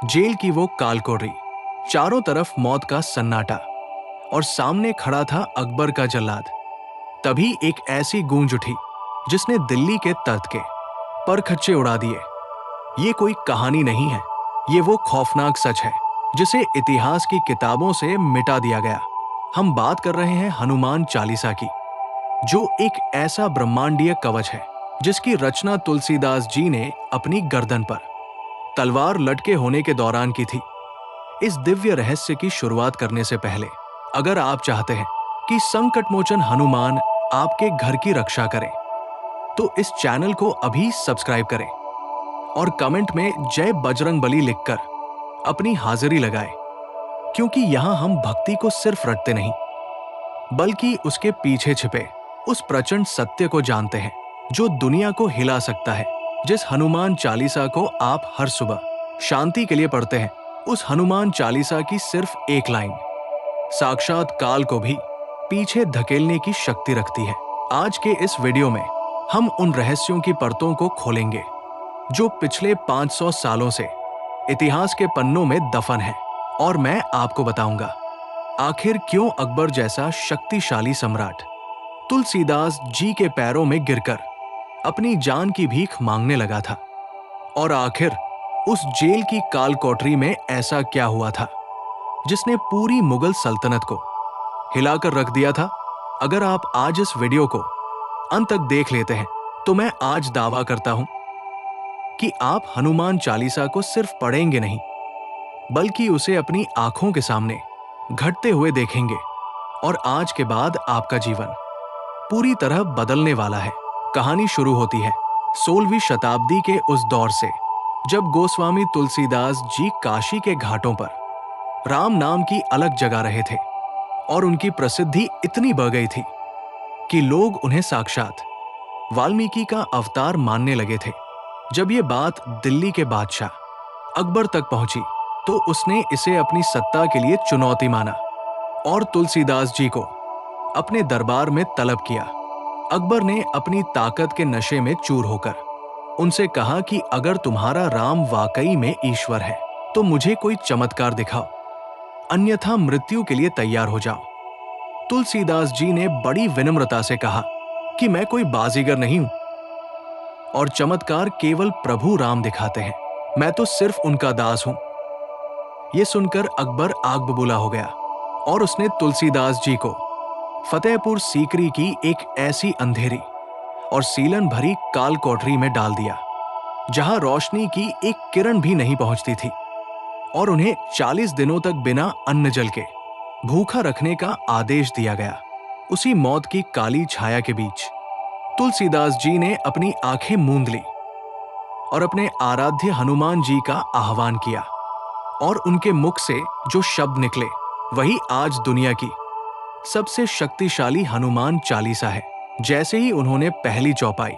Jail की वो कालकोठरी, चारों तरफ मौत का सन्नाटा, और सामने खड़ा था अकबर का जल्लाद। तभी एक ऐसी गूंज उठी जिसने दिल्ली के तख्त के परखच्चे उड़ा दिए। ये कोई कहानी नहीं है, ये वो खौफनाक सच है जिसे इतिहास की किताबों से मिटा दिया गया। हम बात कर रहे हैं हनुमान चालीसा की, जो एक ऐसा ब्रह्मांडीय कवच है जिसकी रचना तुलसीदास जी ने अपनी गर्दन पर तलवार लटके होने के दौरान की थी। इस दिव्य रहस्य की शुरुआत करने से पहले, अगर आप चाहते हैं कि संकटमोचन हनुमान आपके घर की रक्षा करें, तो इस चैनल को अभी सब्सक्राइब करें और कमेंट में जय बजरंगबली लिखकर अपनी हाजिरी लगाएं, क्योंकि यहां हम भक्ति को सिर्फ रटते नहीं, बल्कि उसके पीछे छिपे उस प्रचंड सत्य को जानते हैं जो दुनिया को हिला सकता है। जिस हनुमान चालीसा को आप हर सुबह शांति के लिए पढ़ते हैं, उस हनुमान चालीसा की सिर्फ एक लाइन साक्षात काल को भी पीछे धकेलने की शक्ति रखती है। आज के इस वीडियो में हम उन रहस्यों की परतों को खोलेंगे जो पिछले 500 सालों से इतिहास के पन्नों में दफन है, और मैं आपको बताऊंगा आखिर क्यों अकबर जैसा शक्तिशाली सम्राट तुलसीदास जी के पैरों में गिरकर अपनी जान की भीख मांगने लगा था, और आखिर उस जेल की कालकोठरी में ऐसा क्या हुआ था जिसने पूरी मुगल सल्तनत को हिलाकर रख दिया था। अगर आप आज इस वीडियो को अंत तक देख लेते हैं, तो मैं आज दावा करता हूं कि आप हनुमान चालीसा को सिर्फ पढ़ेंगे नहीं, बल्कि उसे अपनी आंखों के सामने घटते हुए देखेंगे, और आज के बाद आपका जीवन पूरी तरह बदलने वाला है। कहानी शुरू होती है 16वीं शताब्दी के उस दौर से, जब गोस्वामी तुलसीदास जी काशी के घाटों पर राम नाम की अलग जगा रहे थे, और उनकी प्रसिद्धि इतनी बढ़ गई थी कि लोग उन्हें साक्षात वाल्मीकि का अवतार मानने लगे थे। जब ये बात दिल्ली के बादशाह अकबर तक पहुंची, तो उसने इसे अपनी सत्ता के लिए चुनौती माना और तुलसीदास जी को अपने दरबार में तलब किया। अकबर ने अपनी ताकत के नशे में चूर होकर उनसे कहा कि अगर तुम्हारा राम वाकई में ईश्वर है, तो मुझे कोई चमत्कार दिखाओ, अन्यथा मृत्यु के लिए तैयार हो जाओ। तुलसीदास जी ने बड़ी विनम्रता से कहा कि मैं कोई बाजीगर नहीं हूं, और चमत्कार केवल प्रभु राम दिखाते हैं, मैं तो सिर्फ उनका दास हूं। यह सुनकर अकबर आग बबूला हो गया, और उसने तुलसीदास जी को फतेहपुर सीकरी की एक ऐसी अंधेरी और सीलन भरी कालकोठरी में डाल दिया, जहां रोशनी की एक किरण भी नहीं पहुंचती थी, और उन्हें 40 दिनों तक बिना अन्न जल के भूखा रखने का आदेश दिया गया। उसी मौत की काली छाया के बीच तुलसीदास जी ने अपनी आंखें मूंद ली और अपने आराध्य हनुमान जी का आह्वान किया, और उनके मुख से जो शब्द निकले वही आज दुनिया की सबसे शक्तिशाली हनुमान चालीसा है। जैसे ही उन्होंने पहली चौपाई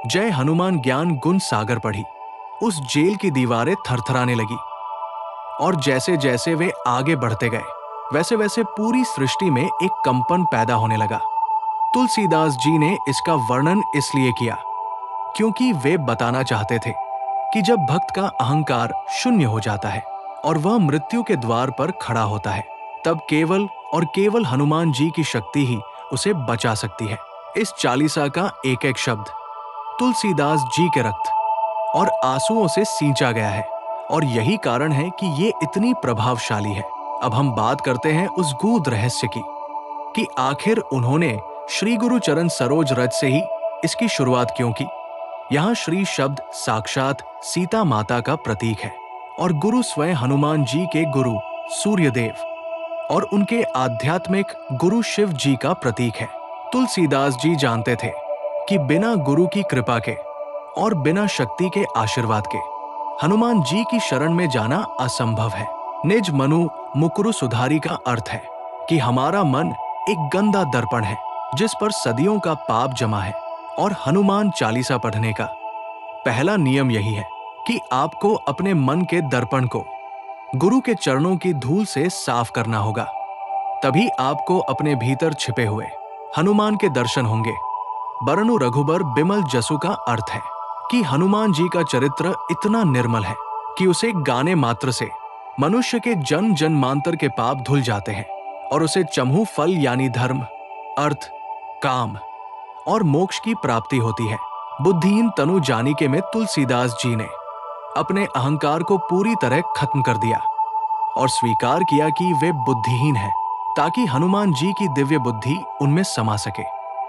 जय हनुमान ज्ञान गुण सागर पढ़ी, उस जेल की दीवारें थरथराने लगी, और जैसे जैसे वे आगे बढ़ते गए, वैसे वैसे पूरी सृष्टि में एक कंपन पैदा होने लगा। तुलसीदास जी ने इसका वर्णन इसलिए किया क्योंकि वे बताना चाहते थे कि जब भक्त का अहंकार शून्य हो जाता है और वह मृत्यु के द्वार पर खड़ा होता है, तब केवल और केवल हनुमान जी की शक्ति ही उसे बचा सकती है। इस चालीसा का एक एक शब्द तुलसीदास जी के रक्त और आंसुओं से सींचा गया है, और यही कारण है कि ये इतनी प्रभावशाली है। अब हम बात करते हैं उस गूढ़ रहस्य की कि आखिर उन्होंने श्री गुरु चरण सरोज रज से ही इसकी शुरुआत क्यों की। यहाँ श्री शब्द साक्षात सीता माता का प्रतीक है, और गुरु स्वयं हनुमान जी के गुरु सूर्यदेव और उनके आध्यात्मिक गुरु शिव जी का प्रतीक है। तुलसीदास जी जानते थे कि बिना गुरु की कृपा के और बिना शक्ति के आशीर्वाद के हनुमान जी की शरण में जाना असंभव है। निज मनु मुकुरु सुधारी का अर्थ है कि हमारा मन एक गंदा दर्पण है जिस पर सदियों का पाप जमा है, और हनुमान चालीसा पढ़ने का पहला नियम यही है कि आपको अपने मन के दर्पण को गुरु के चरणों की धूल से साफ करना होगा। तभी आपको अपने भीतर छिपे हुए हनुमान के दर्शन होंगे। बरनु रघुबर बिमल जसु का अर्थ है कि हनुमान जी का चरित्र इतना निर्मल है कि उसे गाने मात्र से मनुष्य के जन्म जन्मांतर के पाप धुल जाते हैं और उसे चमू फल यानी धर्म, अर्थ, काम और मोक्ष की प्राप्ति होती है। बुद्धिहीन तनु जानिके में तुलसीदास जी ने अपने अहंकार को पूरी तरह खत्म कर दिया और स्वीकार किया कि वे बुद्धिहीन हैं, ताकि हनुमान जी की दिव्य बुद्धि उनमें समा सके।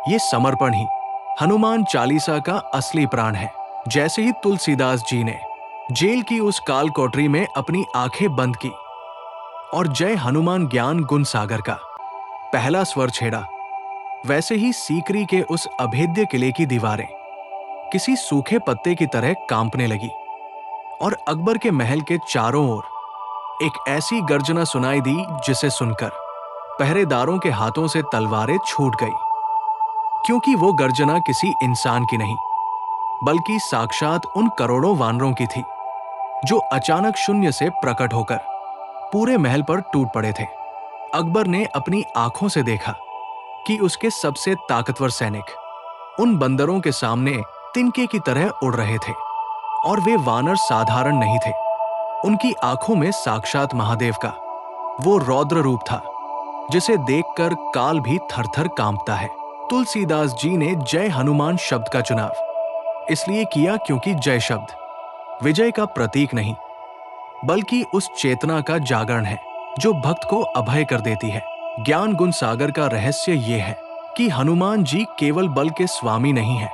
ये समर्पण ही हनुमान चालीसा का असली प्राण है। जैसे ही तुलसीदास जी ने जेल की उस काल कोठरी में अपनी आंखें बंद की और जय हनुमान ज्ञान गुण सागर का पहला स्वर छेड़ा, वैसे ही सीकरी के उस अभेद्य किले की दीवारें किसी सूखे पत्ते की तरह कांपने लगी और अकबर के महल के चारों ओर एक ऐसी गर्जना सुनाई दी जिसे सुनकर पहरेदारों के हाथों से तलवारें छूट गई, क्योंकि वो गर्जना किसी इंसान की नहीं बल्कि साक्षात उन करोड़ों वानरों की थी जो अचानक शून्य से प्रकट होकर पूरे महल पर टूट पड़े थे। अकबर ने अपनी आंखों से देखा कि उसके सबसे ताकतवर सैनिक उन बंदरों के सामने तिनके की तरह उड़ रहे थे और वे वानर साधारण नहीं थे। उनकी आंखों में साक्षात महादेव का वो रौद्र रूप था जिसे देखकर काल भी थरथर कांपता है। तुलसीदास जी ने जय हनुमान शब्द का चुनाव इसलिए किया क्योंकि जय शब्द विजय का प्रतीक नहीं बल्कि उस चेतना का जागरण है जो भक्त को अभय कर देती है। ज्ञान गुण सागर का रहस्य ये है कि हनुमान जी केवल बल के स्वामी नहीं हैं,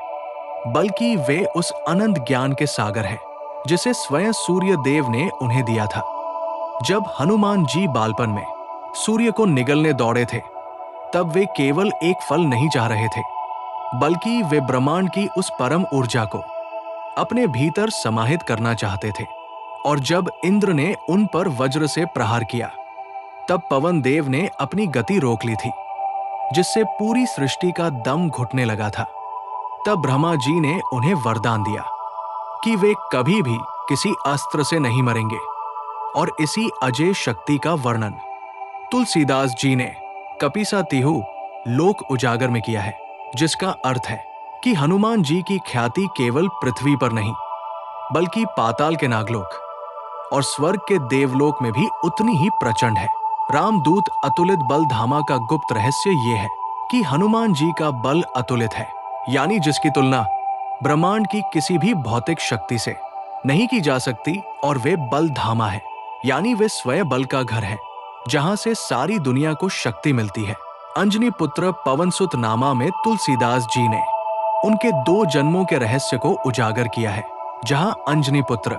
बल्कि वे उस अनंत ज्ञान के सागर हैं जिसे स्वयं सूर्य देव ने उन्हें दिया था। जब हनुमान जी बालपन में सूर्य को निगलने दौड़े थे, तब वे केवल एक फल नहीं चाह रहे थे, बल्कि वे ब्रह्मांड की उस परम ऊर्जा को अपने भीतर समाहित करना चाहते थे। और जब इंद्र ने उन पर वज्र से प्रहार किया, तब पवन देव ने अपनी गति रोक ली थी, जिससे पूरी सृष्टि का दम घुटने लगा था। तब ब्रह्मा जी ने उन्हें वरदान दिया कि वे कभी भी किसी अस्त्र से नहीं मरेंगे। और इसी अजय शक्ति का वर्णन तुलसीदास जी ने कपिसातिहु लोक उजागर में किया है, जिसका अर्थ है कि हनुमान जी की ख्याति केवल पृथ्वी पर नहीं बल्कि पाताल के नागलोक और स्वर्ग के देवलोक में भी उतनी ही प्रचंड है। रामदूत अतुलित बल धामा का गुप्त रहस्य ये है कि हनुमान जी का बल अतुलित है, यानी जिसकी तुलना ब्रह्मांड की किसी भी भौतिक शक्ति से नहीं की जा सकती। और वे बल धामा है, यानी वे स्वयं बल का घर है, जहां से सारी दुनिया को शक्ति मिलती है। अंजनी पुत्र पवनसुत नामा में तुलसीदास जी ने उनके 2 जन्मों के रहस्य को उजागर किया है, जहां अंजनी पुत्र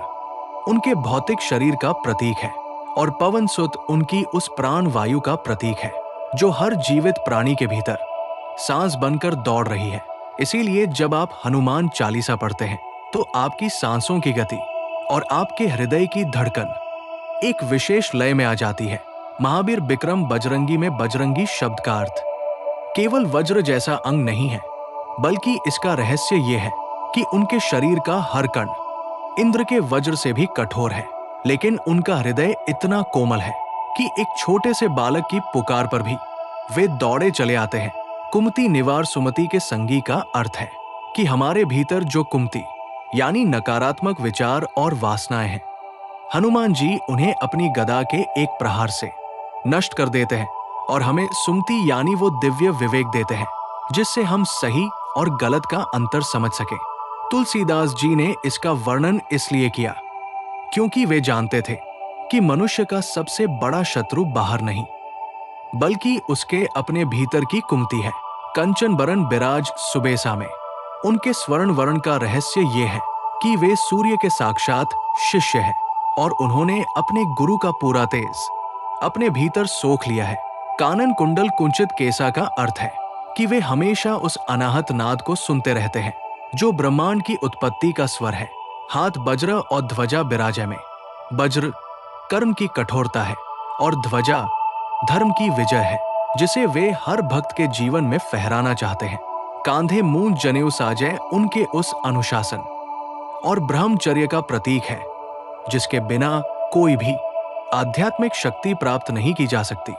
उनके भौतिक शरीर का प्रतीक है और पवनसुत उनकी उस प्राण वायु का प्रतीक है जो हर जीवित प्राणी के भीतर सांस बनकर दौड़ रही है। इसीलिए जब आप हनुमान चालीसा पढ़ते हैं तो आपकी सांसों की गति और आपके हृदय की धड़कन एक विशेष लय में आ जाती है। महावीर बिक्रम बजरंगी में बजरंगी शब्द का अर्थ केवल वज्र जैसा अंग नहीं है, बल्कि इसका रहस्य ये है कि उनके शरीर का हर कण इंद्र के वज्र से भी कठोर है, लेकिन उनका हृदय इतना कोमल है कि एक छोटे से बालक की पुकार पर भी वे दौड़े चले आते हैं। कुमति निवार सुमति के संगी का अर्थ है कि हमारे भीतर जो कुमति यानी नकारात्मक विचार और वासनाएं हैं, हनुमान जी उन्हें अपनी गदा के एक प्रहार से नष्ट कर देते हैं और हमें सुमति यानी वो दिव्य विवेक देते हैं जिससे हम सही और गलत का अंतर समझ सके। तुलसीदास जी ने इसका वर्णन इसलिए किया क्योंकि वे जानते थे कि मनुष्य का सबसे बड़ा शत्रु बाहर नहीं बल्कि उसके अपने भीतर की कुमति है। कंचन बरन बिराज सुबेसा में उनके स्वर्ण वर्ण का रहस्य ये है कि वे सूर्य के साक्षात शिष्य हैं और उन्होंने अपने गुरु का पूरा तेज अपने भीतर सोख लिया है। कानन कुंडल कुंचित केसा का अर्थ है कि वे हमेशा उस अनाहत नाद को सुनते रहते हैं जो ब्रह्मांड की उत्पत्ति का स्वर है। हाथ वज्र और ध्वजा बिराजे में वज्र कर्म की कठोरता है और ध्वजा धर्म की विजय है, जिसे वे हर भक्त के जीवन में फहराना चाहते हैं। कांधे मूंज जनेऊ साजे उनके उस अनुशासन और ब्रह्मचर्य का प्रतीक है जिसके बिना कोई भी आध्यात्मिक शक्ति प्राप्त नहीं की जा सकती।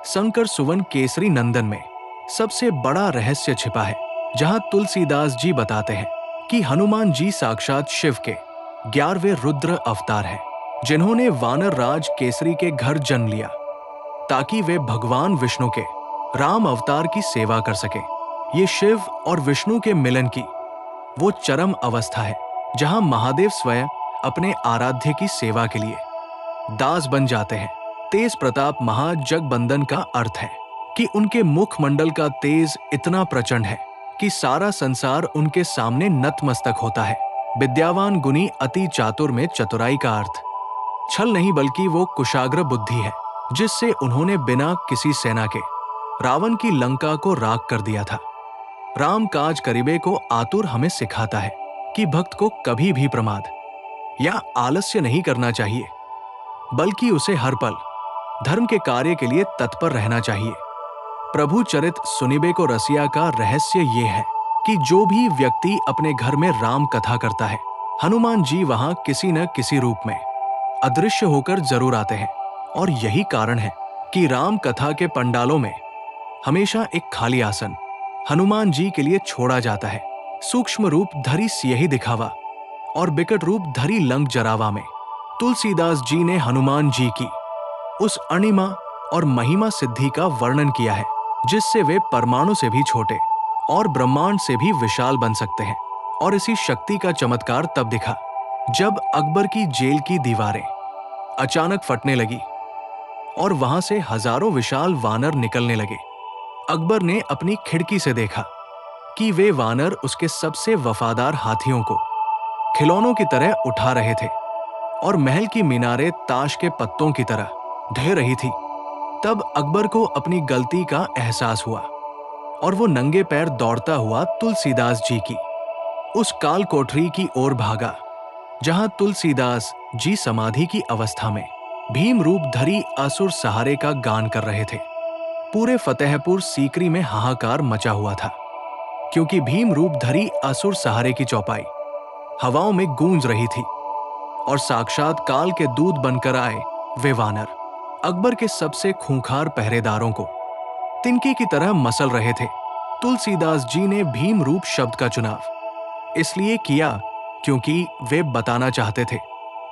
शंकर सुवन केसरी नंदन में सबसे बड़ा रहस्य छिपा है, जहां तुलसीदास जी बताते हैं कि हनुमान जी साक्षात शिव के 11वें रुद्र अवतार है। जिन्होंने वानर राज केसरी के घर जन्म लिया ताकि वे भगवान विष्णु के राम अवतार की सेवा कर सके। ये शिव और विष्णु के मिलन की वो चरम अवस्था है जहां महादेव स्वयं अपने आराध्य की सेवा के लिए दास बन जाते हैं। तेज प्रताप महाजगबंदन का अर्थ है कि उनके मुखमंडल का तेज इतना प्रचंड है कि सारा संसार उनके सामने नतमस्तक होता है। विद्यावान गुणी अति चातुर में चतुराई का अर्थ छल नहीं बल्कि वो कुशाग्र बुद्धि है जिससे उन्होंने बिना किसी सेना के रावण की लंका को राख कर दिया था। राम काज करीबे को आतुर हमें सिखाता है कि भक्त को कभी भी प्रमाद या आलस्य नहीं करना चाहिए, बल्कि उसे हर पल धर्म के कार्य के लिए तत्पर रहना चाहिए। प्रभु चरित सुनिबे को रसिया का रहस्य ये है कि जो भी व्यक्ति अपने घर में राम कथा करता है, हनुमान जी वहां किसी न किसी रूप में अदृश्य होकर जरूर आते हैं। और यही कारण है कि राम कथा के पंडालों में हमेशा एक खाली आसन हनुमान जी के लिए छोड़ा जाता है। सूक्ष्म रूप धरी सियहि दिखावा और बिकट रूप धरी लंक जरावा में तुलसीदास जी ने हनुमान जी की उस अणिमा और महिमा सिद्धि का वर्णन किया है जिससे वे परमाणु से भी छोटे और ब्रह्मांड से भी विशाल बन सकते हैं। और इसी शक्ति का चमत्कार तब दिखा जब अकबर की जेल की दीवारें अचानक फटने लगी और वहां से हजारों विशाल वानर निकलने लगे। अकबर ने अपनी खिड़की से देखा कि वे वानर उसके सबसे वफादार हाथियों को खिलौनों की तरह उठा रहे थे और महल की मीनारें ताश के पत्तों की तरह ढह रही थी। तब अकबर को अपनी गलती का एहसास हुआ और वो नंगे पैर दौड़ता हुआ तुलसीदास जी की उस काल कोठरी की ओर भागा जहां तुलसीदास जी समाधि की अवस्था में भीम रूप धरी असुर सहारे का गान कर रहे थे। पूरे फतेहपुर सीकरी में हाहाकार मचा हुआ था क्योंकि भीम रूप धरी असुर सहारे की चौपाई हवाओं में गूंज रही थी और साक्षात काल के दूत बनकर आए वे वानर अकबर के सबसे खूंखार पहरेदारों को तिनके की तरह मसल रहे थे। तुलसीदास जी ने भीम रूप शब्द का चुनाव इसलिए किया क्योंकि वे बताना चाहते थे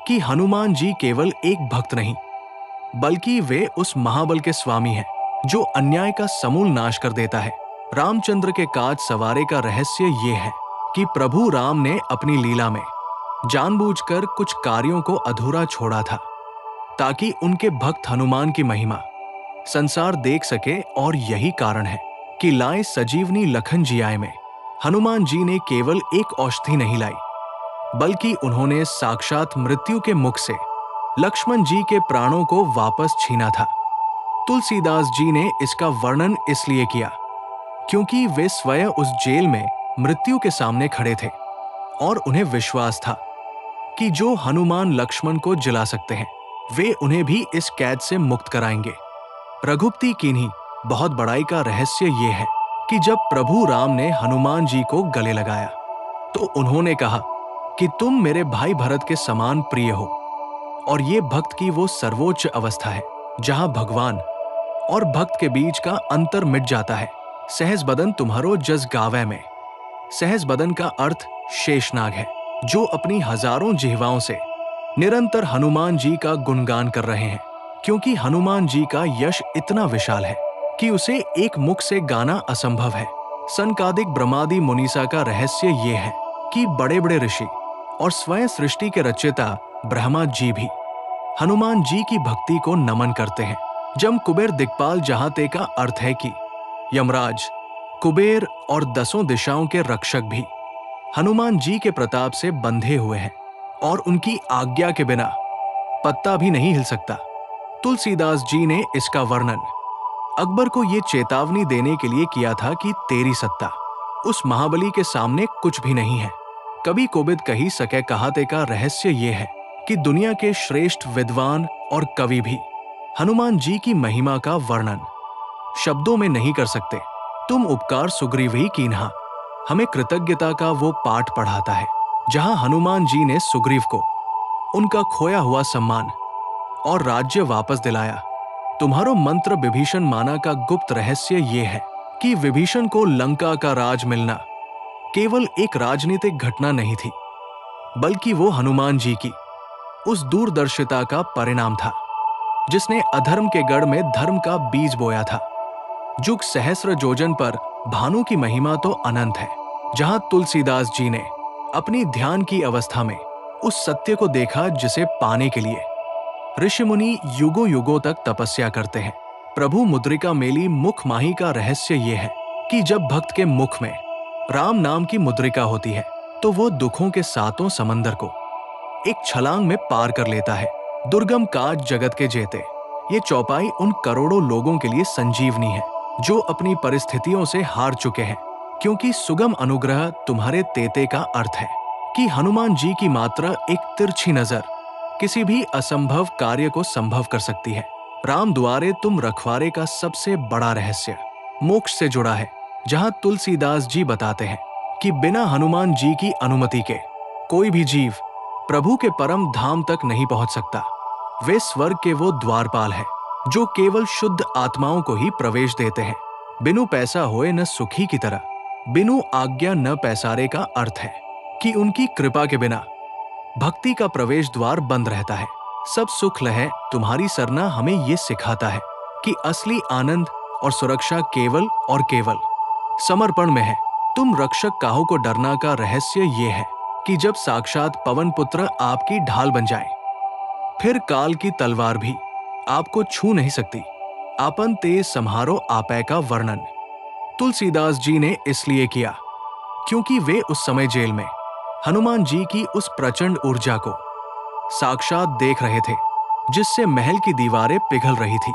कि हनुमान जी केवल एक भक्त नहीं बल्कि वे उस महाबल के स्वामी हैं जो अन्याय का समूल नाश कर देता है। रामचंद्र के काज सवारे का रहस्य ये है कि प्रभु राम ने अपनी लीला में जानबूझकर कुछ कार्यों को अधूरा छोड़ा था ताकि उनके भक्त हनुमान की महिमा संसार देख सके। और यही कारण है कि लाए सजीवनी लखन जियाए में हनुमान जी ने केवल एक औषधि नहीं लाई बल्कि उन्होंने साक्षात मृत्यु के मुख से लक्ष्मण जी के प्राणों को वापस छीना था। तुलसीदास जी ने इसका वर्णन इसलिए किया क्योंकि वे स्वयं उस जेल में मृत्यु के सामने खड़े थे और उन्हें विश्वास था कि जो हनुमान लक्ष्मण को जिला सकते हैं वे उन्हें भी इस कैद से मुक्त कराएंगे। रघुपति कीन्ही बहुत बड़ाई का रहस्य ये है कि जब प्रभु राम ने हनुमान जी को गले लगाया तो उन्होंने कहा कि तुम मेरे भाई भरत के समान प्रिय हो। और ये भक्त की वो सर्वोच्च अवस्था है जहां भगवान और भक्त के बीच का अंतर मिट जाता है। सहज बदन तुम्हारो जस गावै में, सहज बदन का अर्थ शेषनाग है जो अपनी हजारों जिह्वाओं से निरंतर हनुमान जी का गुणगान कर रहे हैं क्योंकि हनुमान जी का यश इतना विशाल है कि उसे एक मुख से गाना असंभव है। सनकादिक ब्रह्मादि मुनीसा का रहस्य ये है कि बड़े बड़े ऋषि और स्वयं सृष्टि के रचयिता ब्रह्मा जी भी हनुमान जी की भक्ति को नमन करते हैं। जम कुबेर दिक्पाल जहाते का अर्थ है कि यमराज, कुबेर और 10 दिशाओं के रक्षक भी हनुमान जी के प्रताप से बंधे हुए हैं और उनकी आज्ञा के बिना पत्ता भी नहीं हिल सकता। तुलसीदास जी ने इसका वर्णन अकबर को ये चेतावनी देने के लिए किया था कि तेरी सत्ता उस महाबली के सामने कुछ भी नहीं है। कभी कोबिद कही सके कहाते का रहस्य ये है कि दुनिया के श्रेष्ठ विद्वान और कवि भी हनुमान जी की महिमा का वर्णन शब्दों में नहीं कर सकते। तुम उपकार सुग्रीव ही कीन्हा हमें कृतज्ञता का वो पाठ पढ़ाता है जहां हनुमान जी ने सुग्रीव को उनका खोया हुआ सम्मान और राज्य वापस दिलाया। तुम्हारो मंत्र विभीषण माना का गुप्त रहस्य ये है कि विभीषण को लंका का राज मिलना केवल एक राजनीतिक घटना नहीं थी बल्कि वो हनुमान जी की उस दूरदर्शिता का परिणाम था जिसने अधर्म के गढ़ में धर्म का बीज बोया था। जुग सहस्र योजन पर भानु की महिमा तो अनंत है, जहां तुलसीदास जी ने अपनी ध्यान की अवस्था में उस सत्य को देखा जिसे पाने के लिए ऋषि मुनि युगों युगों तक तपस्या करते हैं। प्रभु मुद्रिका मेली मुख माही का रहस्य ये है कि जब भक्त के मुख में राम नाम की मुद्रिका होती है तो वो दुखों के सातों समंदर को एक छलांग में पार कर लेता है। दुर्गम काज जगत के जेते, ये चौपाई उन करोड़ों लोगों के लिए संजीवनी है जो अपनी परिस्थितियों से हार चुके हैं, क्योंकि सुगम अनुग्रह तुम्हारे तेते का अर्थ है कि हनुमान जी की मात्र एक तिरछी नजर किसी भी असंभव कार्य को संभव कर सकती है। राम द्वारे तुम रखवारे का सबसे बड़ा रहस्य मोक्ष से जुड़ा है, जहां तुलसीदास जी बताते हैं कि बिना हनुमान जी की अनुमति के कोई भी जीव प्रभु के परम धाम तक नहीं पहुंच सकता। वे स्वर्ग के वो द्वारपाल है जो केवल शुद्ध आत्माओं को ही प्रवेश देते हैं। बिनु पैसा होए न सुखी की तरह, बिनु आज्ञा न पैसारे का अर्थ है कि उनकी कृपा के बिना भक्ति का प्रवेश द्वार बंद रहता है। सब सुख लहे तुम्हारी सरना हमें ये सिखाता है कि असली आनंद और सुरक्षा केवल और केवल समर्पण में है। तुम रक्षक काहू को डरना का रहस्य ये है कि जब साक्षात पवन पुत्र आपकी ढाल बन जाए, फिर काल की तलवार भी आपको छू नहीं सकती। आपन तेज सम्हारो आपै का वर्णन तुलसीदास जी ने इसलिए किया क्योंकि वे उस समय जेल में हनुमान जी की उस प्रचंड ऊर्जा को साक्षात देख रहे थे जिससे महल की दीवारें पिघल रही थी।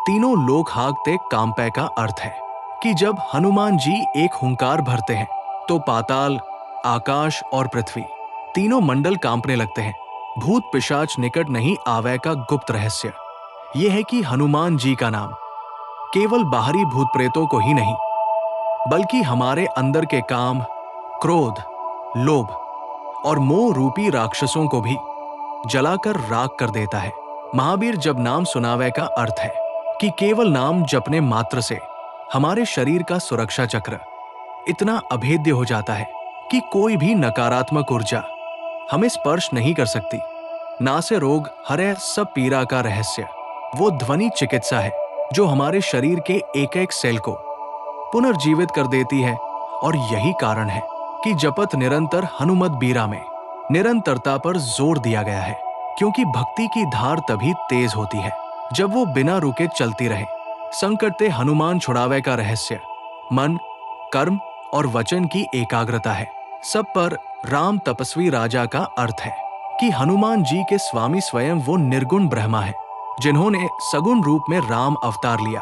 तीनों लोक हाकते कांपै का अर्थ है कि जब हनुमान जी एक हुंकार भरते हैं तो पाताल, आकाश और पृथ्वी तीनों मंडल कांपने लगते हैं। भूत पिशाच निकट नहीं आवे का गुप्त रहस्य यह है कि हनुमान जी का नाम केवल बाहरी भूत प्रेतों को ही नहीं, बल्कि हमारे अंदर के काम, क्रोध, लोभ और मोह रूपी राक्षसों को भी जलाकर राख कर देता है। महावीर जब नाम सुनावे का अर्थ है कि केवल नाम जपने मात्र से हमारे शरीर का सुरक्षा चक्र इतना अभेद्य हो जाता है कि कोई भी नकारात्मक ऊर्जा हमें स्पर्श नहीं कर सकती। नासे रोग हरे सब पीड़ा का रहस्य वो ध्वनि चिकित्सा है जो हमारे शरीर के एक एक सेल को पुनर्जीवित कर देती है। और यही कारण है कि जपत निरंतर हनुमत बीरा में निरंतरता पर जोर दिया गया है, क्योंकि भक्ति की धार तभी तेज होती है जब वो बिना रुके चलती रहे। संकट ते हनुमान छुड़ावे का रहस्य मन, कर्म और वचन की एकाग्रता है। सब पर राम तपस्वी राजा का अर्थ है कि हनुमान जी के स्वामी स्वयं वो निर्गुण ब्रह्मा है जिन्होंने सगुण रूप में राम अवतार लिया।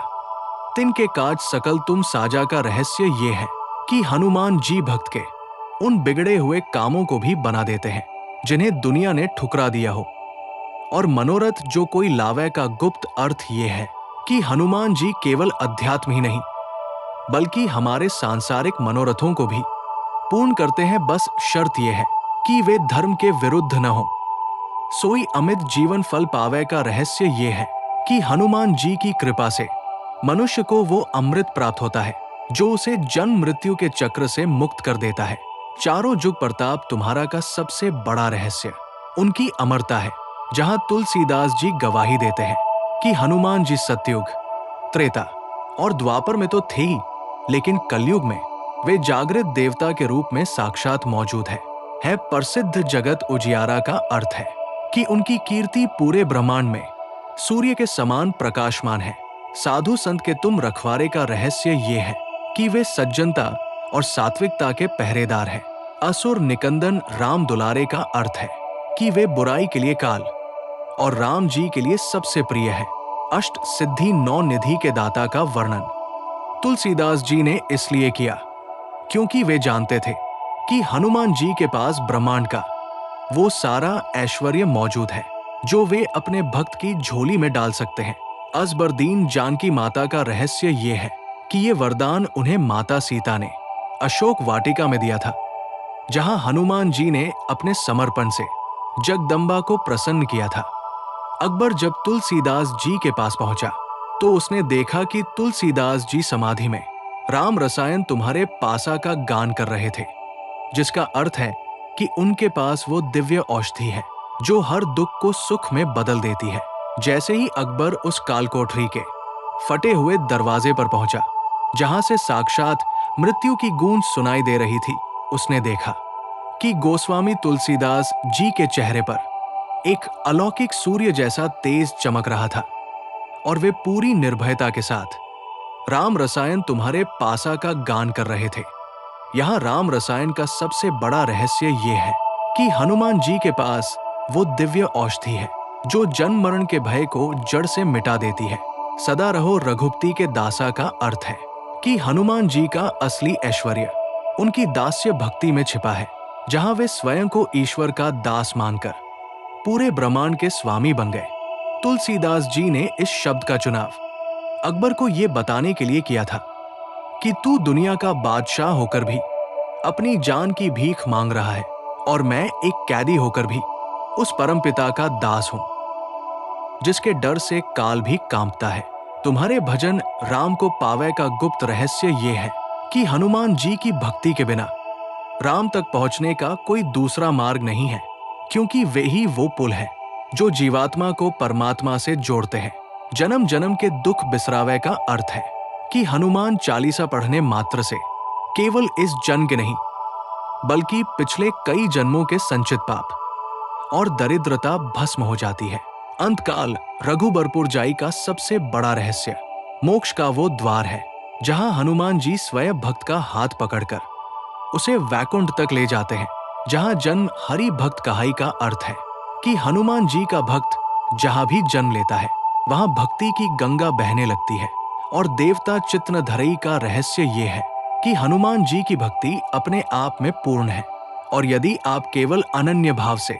तिनके काज सकल तुम साजा का रहस्य ये है कि हनुमान जी भक्त के उन बिगड़े हुए कामों को भी बना देते हैं जिन्हें दुनिया ने ठुकरा दिया हो। और मनोरथ जो कोई लावे का गुप्त अर्थ ये है कि हनुमान जी केवल अध्यात्म ही नहीं बल्कि हमारे सांसारिक मनोरथों को भी पूर्ण करते हैं। बस शर्त यह है कि वे धर्म के विरुद्ध न हो। सोई अमित जीवन फल पावे का रहस्य ये है कि हनुमान जी की कृपा से मनुष्य को वो अमृत प्राप्त होता है जो उसे जन्म मृत्यु के चक्र से मुक्त कर देता है। चारों जुग प्रताप तुम्हारा का सबसे बड़ा रहस्य उनकी अमरता है, जहां तुलसीदास जी गवाही देते हैं कि हनुमान जी सतयुग, त्रेता और द्वापर में तो थे ही, लेकिन कलयुग में वे जागृत देवता के रूप में साक्षात मौजूद है। प्रसिद्ध जगत उजियारा का अर्थ है कि उनकी कीर्ति पूरे ब्रह्मांड में सूर्य के समान प्रकाशमान है। साधु संत के तुम रखवारे का रहस्य ये है कि वे सज्जनता और सात्विकता के पहरेदार हैं। असुर निकंदन राम दुलारे का अर्थ है कि वे बुराई के लिए काल और राम जी के लिए सबसे प्रिय है। अष्ट सिद्धि नौ निधि के दाता का वर्णन तुलसीदास जी ने इसलिए किया क्योंकि वे जानते थे कि हनुमान जी के पास ब्रह्मांड का वो सारा ऐश्वर्य मौजूद है जो वे अपने भक्त की झोली में डाल सकते हैं। अजबरदीन जानकी माता का रहस्य ये है कि ये वरदान उन्हें माता सीता ने अशोक वाटिका में दिया था, जहां हनुमान जी ने अपने समर्पण से जगदम्बा को प्रसन्न किया था। अकबर जब तुलसीदास जी के पास पहुंचा तो उसने देखा कि तुलसीदास जी समाधि में राम रसायन तुम्हारे पासा का गान कर रहे थे, जिसका अर्थ है कि उनके पास वो दिव्य औषधि है जो हर दुख को सुख में बदल देती है। जैसे ही अकबर उस कालकोठरी के फटे हुए दरवाजे पर पहुंचा, जहां से साक्षात मृत्यु की गूंज सुनाई दे रही थी, उसने देखा कि गोस्वामी तुलसीदास जी के चेहरे पर एक अलौकिक सूर्य जैसा तेज चमक रहा था और वे पूरी निर्भयता के साथ राम रसायन तुम्हारे पासा का गान कर रहे थे। यहाँ राम रसायन का सबसे बड़ा रहस्य ये है कि हनुमान जी के पास वो दिव्य औषधि है जो जन्म मरण के भय को जड़ से मिटा देती है। सदा रहो रघुपति के दासा का अर्थ है कि हनुमान जी का असली ऐश्वर्य उनकी दास्य भक्ति में छिपा है, जहां वे स्वयं को ईश्वर का दास मानकर पूरे ब्रह्मांड के स्वामी बन गए। तुलसीदास जी ने इस शब्द का चुनाव अकबर को यह बताने के लिए किया था कि तू दुनिया का बादशाह होकर भी अपनी जान की भीख मांग रहा है और मैं एक कैदी होकर भी उस परमपिता का दास हूं, जिसके डर से काल भी कांपता है। तुम्हारे भजन राम को पावे का गुप्त रहस्य ये है कि हनुमान जी की भक्ति के बिना राम तक पहुंचने का कोई दूसरा मार्ग नहीं है, क्योंकि वे ही वो पुल है जो जीवात्मा को परमात्मा से जोड़ते हैं। जन्म जन्म के दुख बिसरावे का अर्थ है कि हनुमान चालीसा पढ़ने मात्र से केवल इस जन्म के नहीं बल्कि पिछले कई जन्मों के संचित पाप और दरिद्रता भस्म हो जाती है। अंतकाल रघुबरपुर जाई का सबसे बड़ा रहस्य मोक्ष का वो द्वार है जहां हनुमान जी स्वयं भक्त का हाथ पकड़कर उसे वैकुंठ तक ले जाते हैं, जहां जन्म हरि भक्त कहाई का अर्थ है कि हनुमान जी का भक्त जहां भी जन्म लेता है वहां भक्ति की गंगा बहने लगती है। और देवता चित्तनधरई का रहस्य ये है कि हनुमान जी की भक्ति अपने आप में पूर्ण है, और यदि आप केवल अनन्य भाव से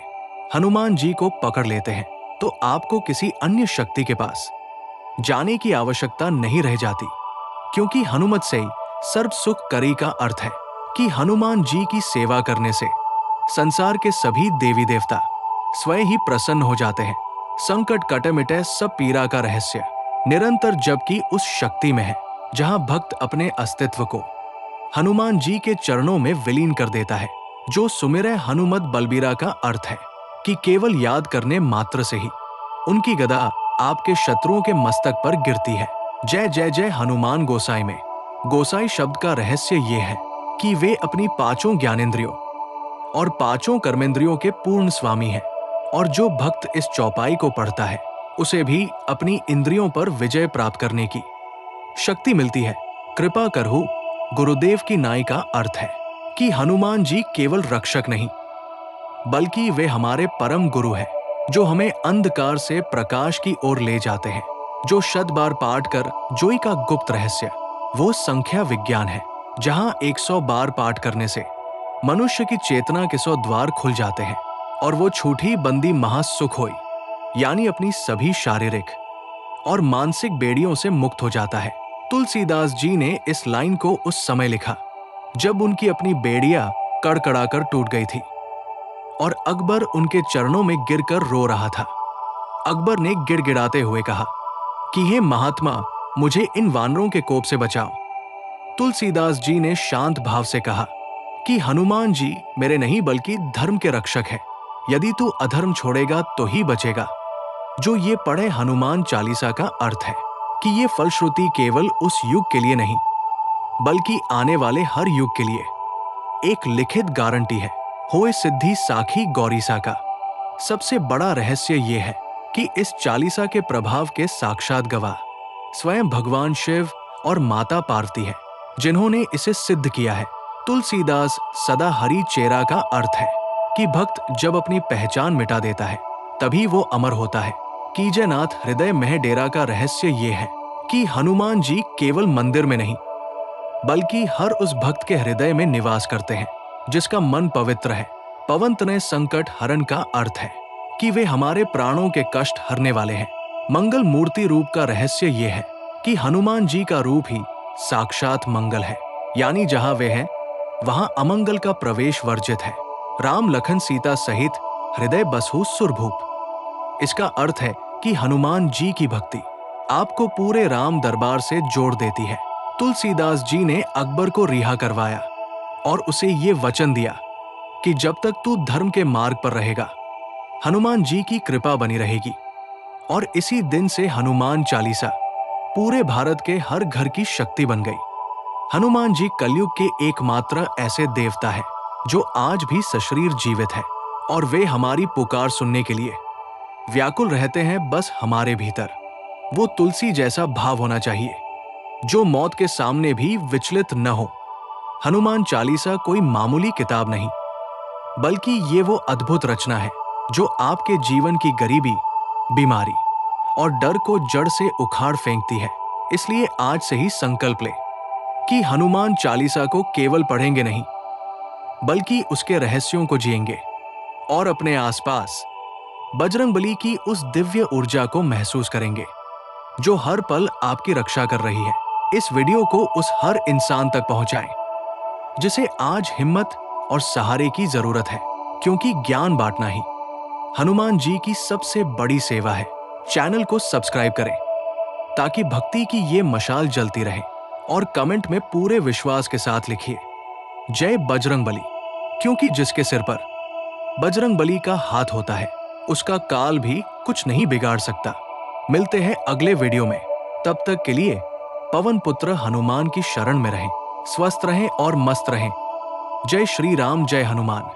हनुमान जी को पकड़ लेते हैं तो आपको किसी अन्य शक्ति के पास जाने की आवश्यकता नहीं रह जाती, क्योंकि हनुमत से ही सर्व सुख करी का अर्थ है कि हनुमान जी की सेवा करने से संसार के सभी देवी देवता स्वयं ही प्रसन्न हो जाते हैं। संकट कटे मिटे सब पीरा का रहस्य निरंतर जबकि उस शक्ति में है जहां भक्त अपने अस्तित्व को हनुमान जी के चरणों में विलीन कर देता है। जो सुमिरै हनुमत बलबीरा का अर्थ है कि केवल याद करने मात्र से ही उनकी गदा आपके शत्रुओं के मस्तक पर गिरती है। जय जय जय हनुमान गोसाई में गोसाई शब्द का रहस्य ये है कि वे अपनी पांचों ज्ञानेंद्रियों और पांचों कर्मेंद्रियों के पूर्ण स्वामी हैं, और जो भक्त इस चौपाई को पढ़ता है उसे भी अपनी इंद्रियों पर विजय प्राप्त करने की शक्ति मिलती है। कृपा करहु गुरुदेव की नाई का अर्थ है कि हनुमान जी केवल रक्षक नहीं बल्कि वे हमारे परम गुरु हैं, जो हमें अंधकार से प्रकाश की ओर ले जाते हैं। जो शत बार पाठ कर जोई का गुप्त रहस्य वो संख्या विज्ञान है, जहां 100 बार पाठ करने से मनुष्य की चेतना के 100 द्वार खुल जाते हैं और वो छूटी बंदी महासुख होई, यानी अपनी सभी शारीरिक और मानसिक बेड़ियों से मुक्त हो जाता है। तुलसीदास जी ने इस लाइन को उस समय लिखा जब उनकी अपनी बेड़ियां कड़कड़ाकर टूट गई थी और अकबर उनके चरणों में गिरकर रो रहा था। अकबर ने गिड़गिड़ाते हुए कहा कि हे महात्मा, मुझे इन वानरों के कोप से बचाओ। तुलसीदास जी ने शांत भाव से कहा कि हनुमान जी मेरे नहीं बल्कि धर्म के रक्षक हैं। यदि तू अधर्म छोड़ेगा तो ही बचेगा। जो ये पढ़े हनुमान चालीसा का अर्थ है कि ये फलश्रुति केवल उस युग के लिए नहीं बल्कि आने वाले हर युग के लिए एक लिखित गारंटी है। होए सिद्धि साखी गौरीसा का सबसे बड़ा रहस्य ये है कि इस चालीसा के प्रभाव के साक्षात गवाह स्वयं भगवान शिव और माता पार्वती है, जिन्होंने इसे सिद्ध किया है। तुलसीदास सदा हरि चेरा का अर्थ है कि भक्त जब अपनी पहचान मिटा देता है तभी वो अमर होता है। कीजयनाथ हृदय मह डेरा का रहस्य ये है कि हनुमान जी केवल मंदिर में नहीं बल्कि हर उस भक्त के हृदय में निवास करते हैं जिसका मन पवित्र है। पवन तनय संकट हरण का अर्थ है कि वे हमारे प्राणों के कष्ट हरने वाले हैं। मंगल मूर्ति रूप का रहस्य ये है कि हनुमान जी का रूप ही साक्षात मंगल है, यानी जहां वे हैं वहां अमंगल का प्रवेश वर्जित है। राम लखन सीता सहित हृदय बसहु सुरभूप। इसका अर्थ है कि हनुमान जी की भक्ति आपको पूरे राम दरबार से जोड़ देती है। तुलसीदास जी ने अकबर को रिहा करवाया और उसे ये वचन दिया कि जब तक तू धर्म के मार्ग पर रहेगा हनुमान जी की कृपा बनी रहेगी। और इसी दिन से हनुमान चालीसा पूरे भारत के हर घर की शक्ति बन गई। हनुमान जी कलयुग के एकमात्र ऐसे देवता है जो आज भी सशरीर जीवित है, और वे हमारी पुकार सुनने के लिए व्याकुल रहते हैं बस हमारे भीतर। वो तुलसी जैसा भाव होना चाहिए जो मौत के सामने भी विचलित न हो। हनुमान चालीसा कोई मामूली किताब नहीं, बल्कि ये वो अद्भुत रचना है जो आपके जीवन की गरीबी, बीमारी और डर को जड़ से उखाड़ फेंकती है। इसलिए आज से ही संकल्प ले कि हनुमान चालीसा को केवल पढ़ेंगे नहीं, बल्कि उसके रहस्यों को जिएंगे और अपने आसपास बजरंगबली की उस दिव्य ऊर्जा को महसूस करेंगे जो हर पल आपकी रक्षा कर रही है। इस वीडियो को उस हर इंसान तक पहुंचाएं जिसे आज हिम्मत और सहारे की जरूरत है, क्योंकि ज्ञान बांटना ही हनुमान जी की सबसे बड़ी सेवा है। चैनल को सब्सक्राइब करें ताकि भक्ति की ये मशाल जलती रहे, और कमेंट में पूरे विश्वास के साथ लिखिए जय बजरंगबली, क्योंकि जिसके सिर पर बजरंगबली का हाथ होता है उसका काल भी कुछ नहीं बिगाड़ सकता। मिलते हैं अगले वीडियो में, तब तक के लिए पवन पुत्र हनुमान की शरण में रहें, स्वस्थ रहें और मस्त रहें। जय श्री राम, जय हनुमान।